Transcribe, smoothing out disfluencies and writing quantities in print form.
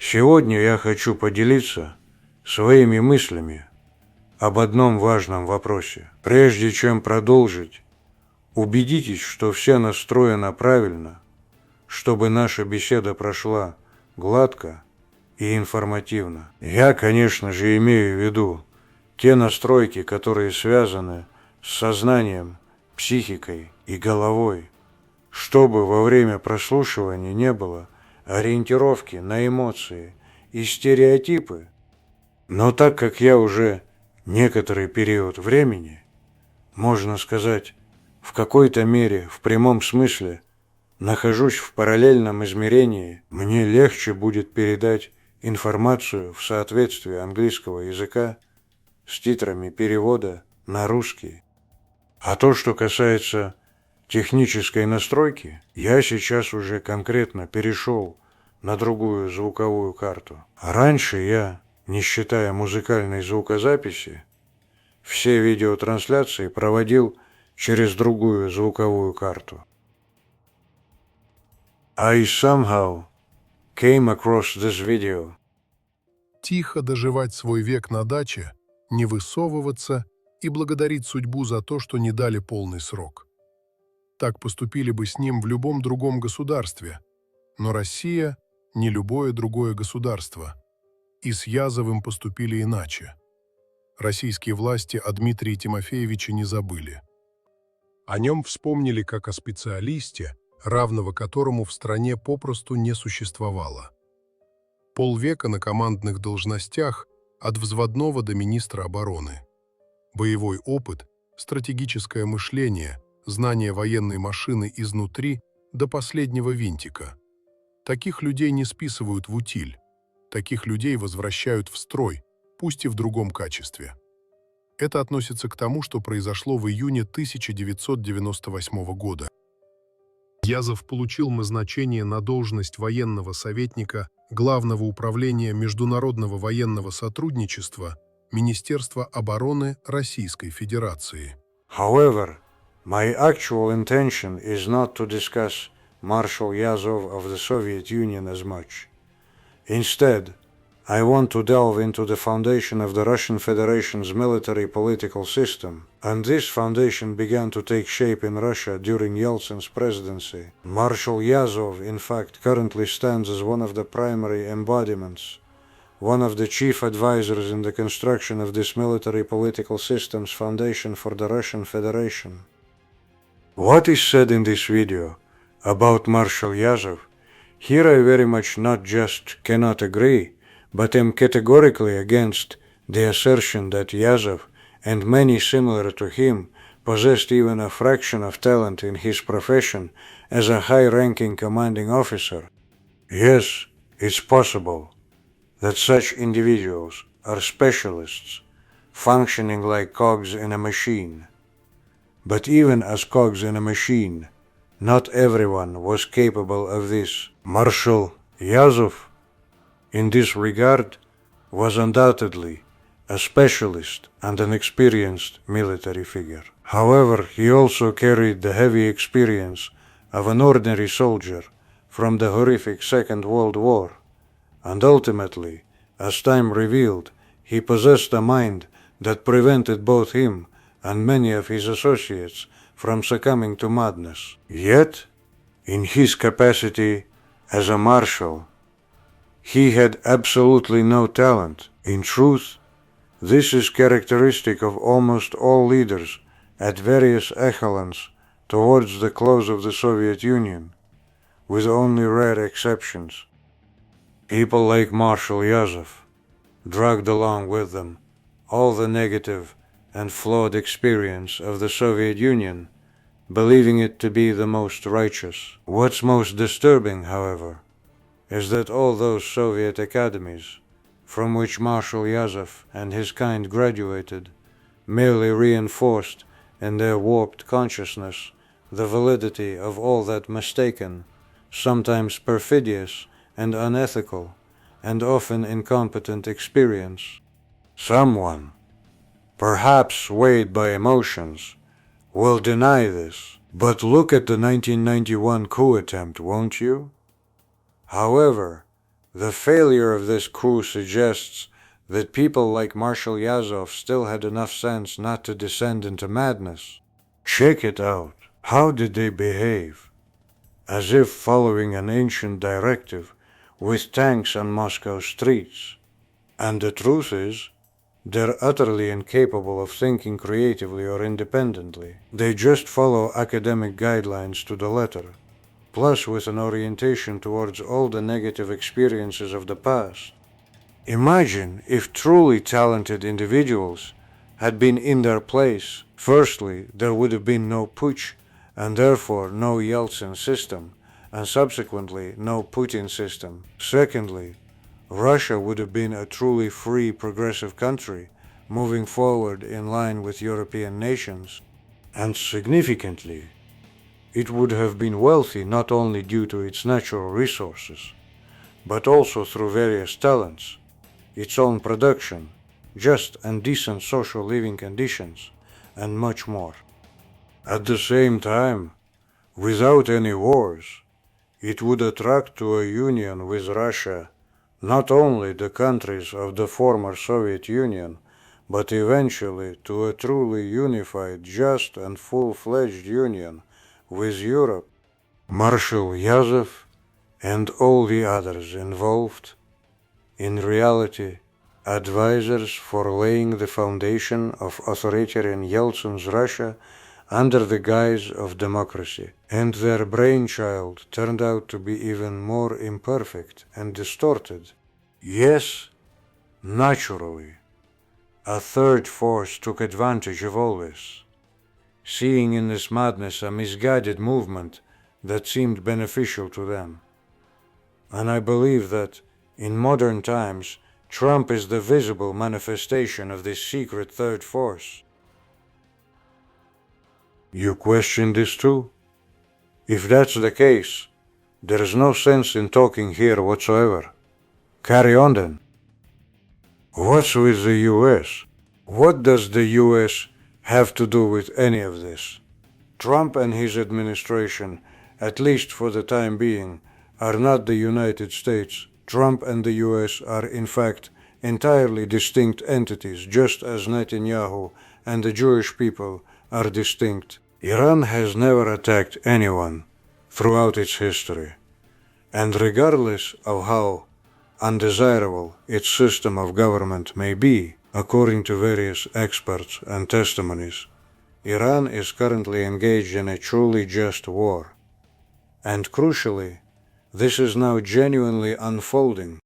Сегодня я хочу поделиться своими мыслями об одном важном вопросе. Прежде чем продолжить, убедитесь, что все настроено правильно, чтобы наша беседа прошла гладко и информативно. Я, конечно же, имею в виду те настройки, которые связаны с сознанием, психикой и головой, чтобы во время прослушивания не было ориентировки на эмоции и стереотипы. Но так как я уже некоторый период времени, можно сказать, в какой-то мере, в прямом смысле, нахожусь в параллельном измерении, мне легче будет передать информацию в соответствии английского языка с титрами перевода на русский. А то, что касается технической настройки, я сейчас уже конкретно перешел на другую звуковую карту. Раньше я, не считая музыкальной звукозаписи, все видеотрансляции проводил через другую звуковую карту. I somehow came across this video. Тихо доживать свой век на даче, не высовываться и благодарить судьбу за то, что не дали полный срок. Так поступили бы с ним в любом другом государстве, но Россия – не любое другое государство, и с Язовым поступили иначе. Российские власти о Дмитрии Тимофеевиче не забыли. О нем вспомнили как о специалисте, равного которому в стране попросту не существовало. Полвека на командных должностях от взводного до министра обороны. Боевой опыт, стратегическое мышление, знание военной машины изнутри до последнего винтика. Таких людей не списывают в утиль. Таких людей возвращают в строй, пусть и в другом качестве. Это относится к тому, что произошло в июне 1998 года. Язов получил назначение на должность военного советника Главного управления международного военного сотрудничества Министерства обороны Российской Федерации. However, my actual intention is not to discuss Marshal Yazov of the Soviet Union as much. Instead, I want to delve into the foundation of the Russian Federation's military political system, and this foundation began to take shape in Russia during Yeltsin's presidency. Marshal Yazov, in fact, currently stands as one of the primary embodiments, one of the chief advisors in the construction of this military political system's foundation for the Russian Federation. What is said in this video about Marshal Yazov, here I very much not just cannot agree, but am categorically against the assertion that Yazov and many similar to him possessed even a fraction of talent in his profession as a high-ranking commanding officer. Yes, it's possible that such individuals are specialists, functioning like cogs in a machine. But even as cogs in a machine, not everyone was capable of this. Marshal Yazov, in this regard, was undoubtedly a specialist and an experienced military figure. However, he also carried the heavy experience of an ordinary soldier from the horrific Second World War, and ultimately, as time revealed, he possessed a mind that prevented both him and many of his associates from succumbing to madness. Yet, in his capacity as a marshal, he had absolutely no talent. In truth, this is characteristic of almost all leaders at various echelons towards the close of the Soviet Union, with only rare exceptions. People like Marshal Yazov dragged along with them all the negative and flawed experience of the Soviet Union, believing it to be the most righteous. What's most disturbing, however, is that all those Soviet academies from which Marshal Yazov and his kind graduated merely reinforced in their warped consciousness the validity of all that mistaken, sometimes perfidious and unethical, and often incompetent experience. Someone, perhaps swayed by emotions, will deny this, but look at the 1991 coup attempt, won't you? However, The failure of this coup suggests that people like Marshal Yazov still had enough sense not to descend into madness. Check it out. How did they behave? As if following an ancient directive, with tanks on Moscow streets. And the truth is, they're utterly incapable of thinking creatively or independently. They just follow academic guidelines to the letter, plus with an orientation towards all the negative experiences of the past. Imagine if truly talented individuals had been in their place. Firstly, there would have been no putsch, and therefore no Yeltsin system, and subsequently no Putin system. Secondly, Russia would have been a truly free, progressive country, moving forward in line with European nations. And significantly, it would have been wealthy not only due to its natural resources, but also through various talents, its own production, just and decent social living conditions, and much more. At the same time, without any wars, it would attract to a union with Russia not only the countries of the former Soviet Union, but eventually to a truly unified, just and full-fledged union with Europe. Marshal Yazov and all the others involved, in reality, advisors for laying the foundation of authoritarian Yeltsin's Russia under the guise of democracy, and their brainchild turned out to be even more imperfect and distorted. Yes, naturally, a third force took advantage of all this, seeing in this madness a misguided movement that seemed beneficial to them. And I believe that, in modern times, Trump is the visible manifestation of this secret third force. You question this too? If that's the case, there is no sense in talking here whatsoever. Carry on then. What's with the US? What does the US have to do with any of this? Trump and his administration, at least for the time being, are not the United States. Trump and the US are in fact entirely distinct entities, just as Netanyahu and the Jewish people are distinct. Iran has never attacked anyone throughout its history, and regardless of how undesirable its system of government may be, according to various experts and testimonies, Iran is currently engaged in a truly just war. And crucially, this is now genuinely unfolding